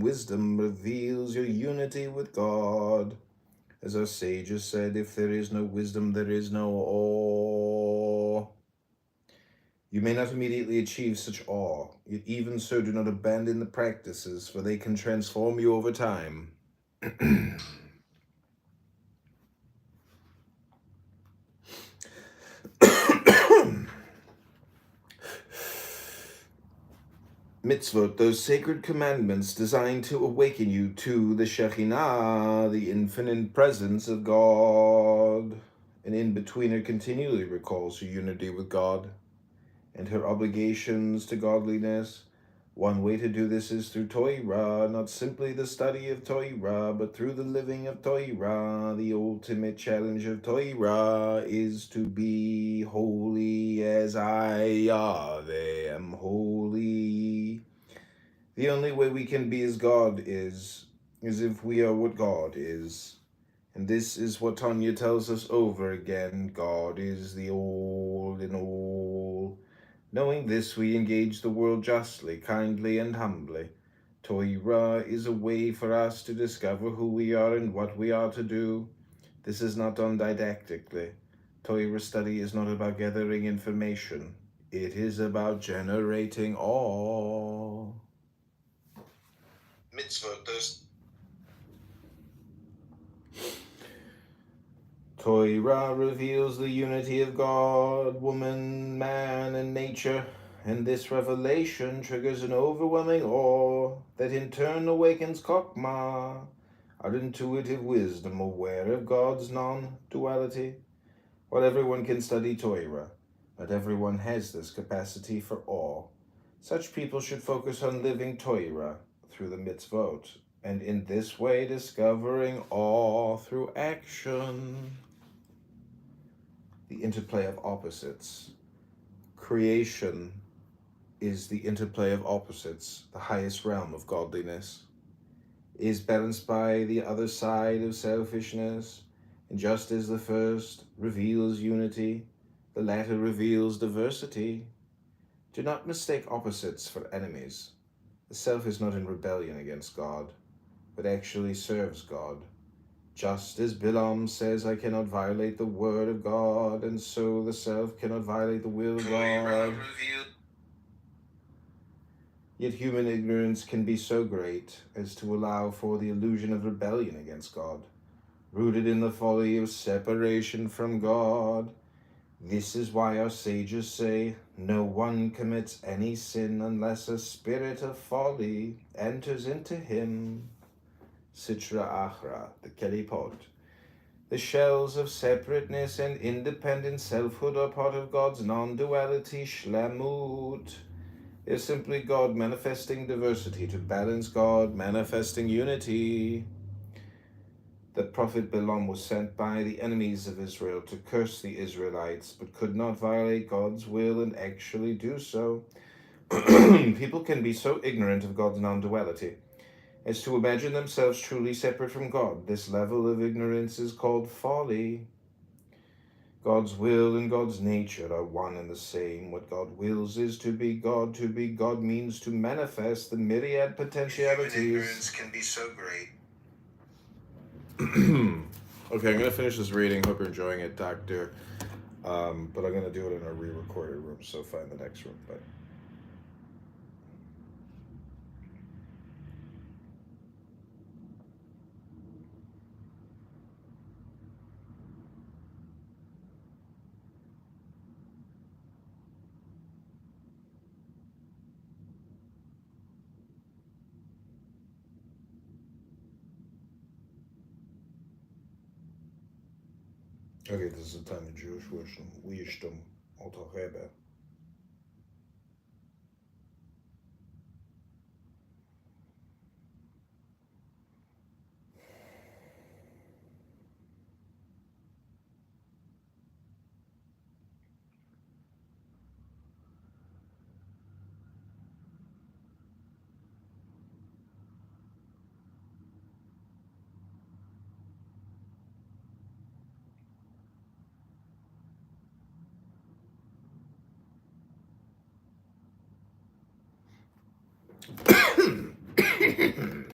wisdom reveals your unity with God. As our sages said, if there is no wisdom, there is no awe. You may not immediately achieve such awe, yet even so do not abandon the practices, for they can transform you over time. Mitzvot, those sacred commandments designed to awaken you to the Shekhinah, the infinite presence of God. An in-betweener continually recalls her unity with God and her obligations to godliness. One way to do this is through Torah, not simply the study of Torah, but through the living of Torah. The ultimate challenge of Torah is to be holy as I am holy. The only way we can be as God is if we are what God is. And this is what Tanya tells us over again. God is the all in all. Knowing this, we engage the world justly, kindly, and humbly. Torah is a way for us to discover who we are and what we are to do. This is not done didactically. Torah study is not about gathering information. It is about generating awe. Mitzvot, those Torah reveals the unity of God, woman, man, and nature, and this revelation triggers an overwhelming awe that in turn awakens Chokmah, our intuitive wisdom aware of God's non-duality. While everyone can study Torah, not everyone has this capacity for awe. Such people should focus on living Torah through the mitzvot, and in this way discovering awe through action. The interplay of opposites. Creation is the interplay of opposites, the highest realm of godliness. It is balanced by the other side of selfishness, and just as the first reveals unity, the latter reveals diversity. Do not mistake opposites for enemies. The self is not in rebellion against God, but actually serves God. Just as Bilam says, I cannot violate the word of God, and so the self cannot violate the will of God. Yet human ignorance can be so great as to allow for the illusion of rebellion against God, rooted in the folly of separation from God. This is why our sages say, no one commits any sin unless a spirit of folly enters into him. Sitra Achra, the Kelipot. The shells of separateness and independent selfhood are part of God's non-duality, Shlemut. They're simply God manifesting diversity to balance God manifesting unity. The prophet Balaam was sent by the enemies of Israel to curse the Israelites, but could not violate God's will and actually do so. People can be so ignorant of God's non-duality as to imagine themselves truly separate from God. This level of ignorance is called folly. God's will and God's nature are one and the same. What God wills is to be God. To be God means to manifest the myriad potentialities. Human ignorance can be so great. Okay, I'm going to finish this reading. Hope you're enjoying it, Doctor. But I'm going to do it in a re-recorded room, so find the next room. Bye. Okay, this is the time of Jewish wisdom. Alter Rebbe.